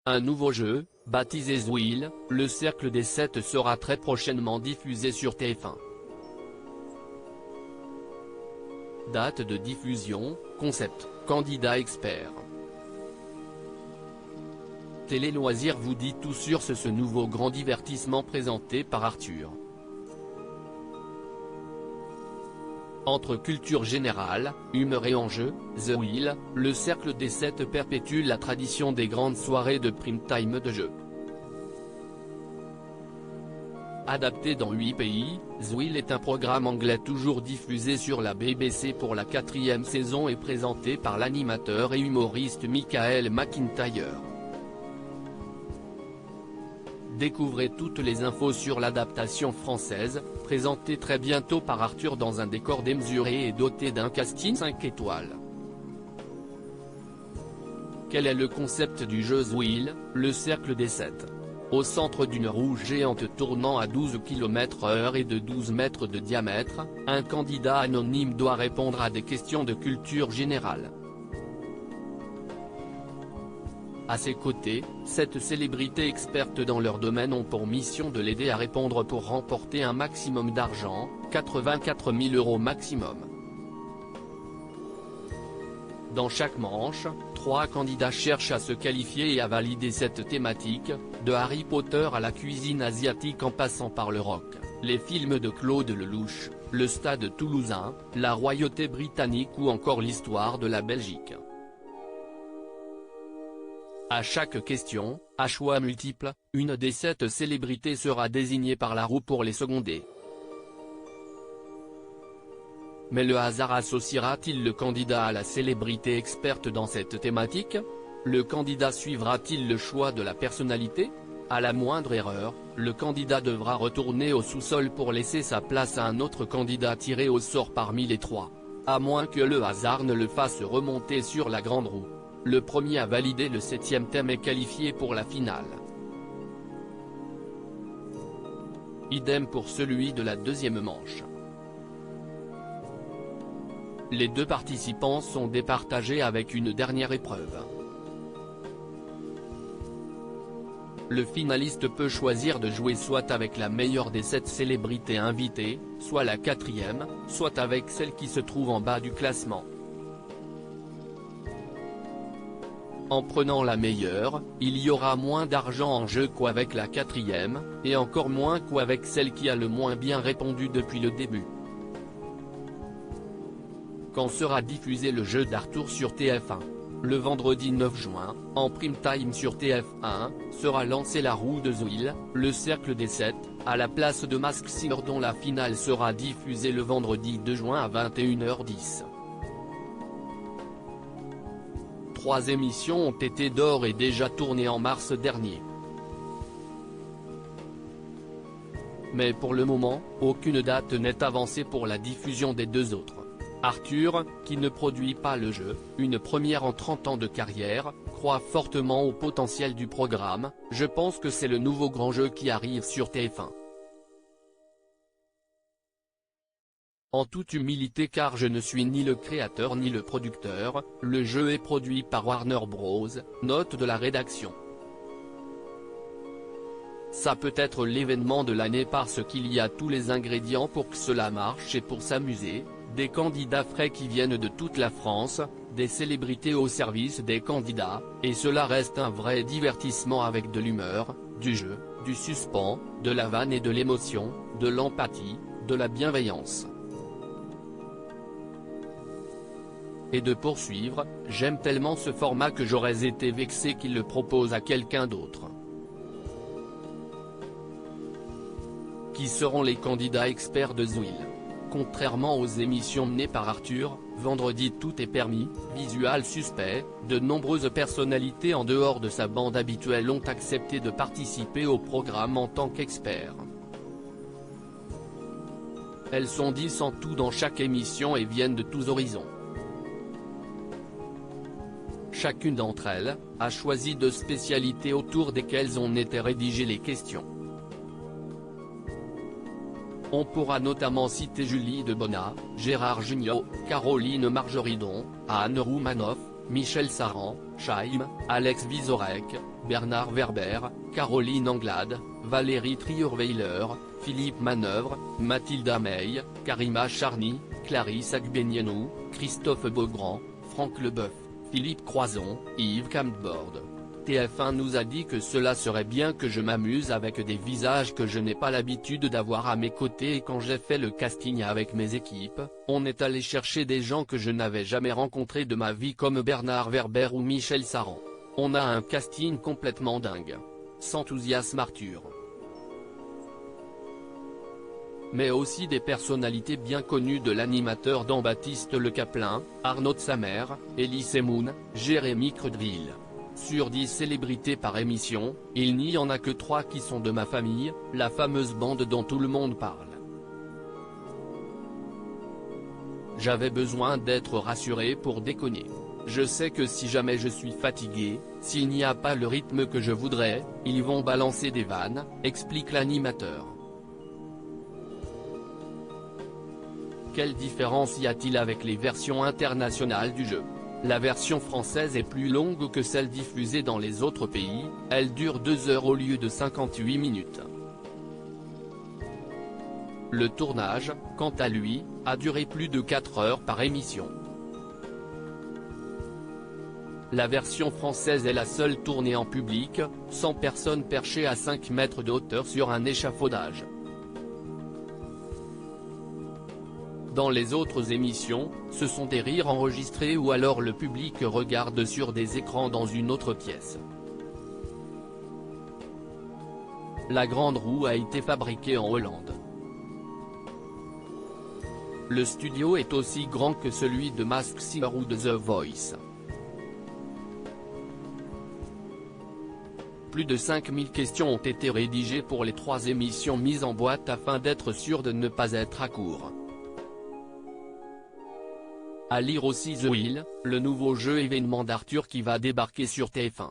Un nouveau jeu, baptisé Zwil, le Cercle des 7 sera très prochainement diffusé sur TF1. Date de diffusion, concept, candidat expert. Télé Loisirs vous dit tout sur ce nouveau grand divertissement présenté par Arthur. Entre culture générale, humour et enjeux, Zwil, le Cercle des 7 perpétue la tradition des grandes soirées de prime time de jeux. Adapté dans 8 pays, Zwil est un programme anglais toujours diffusé sur la BBC pour la 4e saison et présenté par l'animateur et humoriste Michael McIntyre. Découvrez toutes les infos sur l'adaptation française, présentée très bientôt par Arthur dans un décor démesuré et doté d'un casting 5 étoiles. Quel est le concept du jeu Zwil, le Cercle des 7 ? Au centre d'une roue géante tournant à 12 km/h et de 12 mètres de diamètre, un candidat anonyme doit répondre à des questions de culture générale. À ses côtés, 7 célébrités expertes dans leur domaine ont pour mission de l'aider à répondre pour remporter un maximum d'argent, 84 000 € maximum. Dans chaque manche, 3 candidats cherchent à se qualifier et à valider cette thématique, de Harry Potter à la cuisine asiatique en passant par le rock, les films de Claude Lelouch, le Stade toulousain, la royauté britannique ou encore l'histoire de la Belgique. À chaque question, à choix multiples, une des 7 célébrités sera désignée par la roue pour les seconder. Mais le hasard associera-t-il le candidat à la célébrité experte dans cette thématique? Le candidat suivra-t-il le choix de la personnalité? À la moindre erreur, le candidat devra retourner au sous-sol pour laisser sa place à un autre candidat tiré au sort parmi les 3. À moins que le hasard ne le fasse remonter sur la grande roue. Le premier à valider le 7e thème est qualifié pour la finale. Idem pour celui de la 2e manche. Les 2 participants sont départagés avec une dernière épreuve. Le finaliste peut choisir de jouer soit avec la meilleure des 7 célébrités invitées, soit la 4e, soit avec celle qui se trouve en bas du classement. En prenant la meilleure, il y aura moins d'argent en jeu qu'avec la 4e, et encore moins qu'avec celle qui a le moins bien répondu depuis le début. Quand sera diffusé le jeu d'Arthur sur TF1? Le vendredi 9 juin, en prime time sur TF1, sera lancée la roue de Zwil, le Cercle des 7, à la place de Masked Singer dont la finale sera diffusée le vendredi 2 juin à 21h10. 3 émissions ont été d'ores et déjà tournées en mars dernier. Mais pour le moment, aucune date n'est avancée pour la diffusion des 2 autres. Arthur, qui ne produit pas le jeu, une première en 30 ans de carrière, croit fortement au potentiel du programme. Je pense que c'est le nouveau grand jeu qui arrive sur TF1. En toute humilité car je ne suis ni le créateur ni le producteur, le jeu est produit par Warner Bros, note de la rédaction. Ça peut être l'événement de l'année parce qu'il y a tous les ingrédients pour que cela marche et pour s'amuser, des candidats frais qui viennent de toute la France, des célébrités au service des candidats, et cela reste un vrai divertissement avec de l'humeur, du jeu, du suspens, de la vanne et de l'émotion, de l'empathie, de la bienveillance. Et de poursuivre, j'aime tellement ce format que j'aurais été vexé qu'il le propose à quelqu'un d'autre. Qui seront les candidats experts de Zwil? Contrairement aux émissions menées par Arthur, vendredi tout est permis, visual suspect, de nombreuses personnalités en dehors de sa bande habituelle ont accepté de participer au programme en tant qu'experts. Elles sont 10 en tout dans chaque émission et viennent de tous horizons. Chacune d'entre elles a choisi 2 spécialités autour desquelles ont été rédigées les questions. On pourra notamment citer Julie Debona, Gérard Jugnot, Caroline Marjoridon, Anne Roumanoff, Michel Saran, Chaim, Alex Vizorek, Bernard Werber, Caroline Anglade, Valérie Trierweiler, Philippe Manœuvre, Mathilde Ameille, Karima Charny, Clarisse Agbenienou, Christophe Beaugrand, Franck Leboeuf, Philippe Croison, Yves Campbord. TF1 nous a dit que cela serait bien que je m'amuse avec des visages que je n'ai pas l'habitude d'avoir à mes côtés, et quand j'ai fait le casting avec mes équipes, on est allé chercher des gens que je n'avais jamais rencontrés de ma vie comme Bernard Werber ou Michel Saran. On a un casting complètement dingue. S'enthousiasme Arthur. Mais aussi des personnalités bien connues de l'animateur dans Baptiste Le Caplin, Arnaud de Samer, Elie Semoun, Jérémy Crudeville. Sur 10 célébrités par émission, il n'y en a que 3 qui sont de ma famille, la fameuse bande dont tout le monde parle. J'avais besoin d'être rassuré pour déconner. Je sais que si jamais je suis fatigué, s'il n'y a pas le rythme que je voudrais, ils vont balancer des vannes, explique l'animateur. Quelle différence y a-t-il avec les versions internationales du jeu? La version française est plus longue que celle diffusée dans les autres pays, elle dure 2 heures au lieu de 58 minutes. Le tournage, quant à lui, a duré plus de 4 heures par émission. La version française est la seule tournée en public, sans personne perchée à 5 mètres de hauteur sur un échafaudage. Dans les autres émissions, ce sont des rires enregistrés ou alors le public regarde sur des écrans dans une autre pièce. La grande roue a été fabriquée en Hollande. Le studio est aussi grand que celui de Masked Singer ou de The Voice. Plus de 5000 questions ont été rédigées pour les 3 émissions mises en boîte afin d'être sûr de ne pas être à court. À lire aussi The Wheel, le nouveau jeu événement d'Arthur qui va débarquer sur TF1.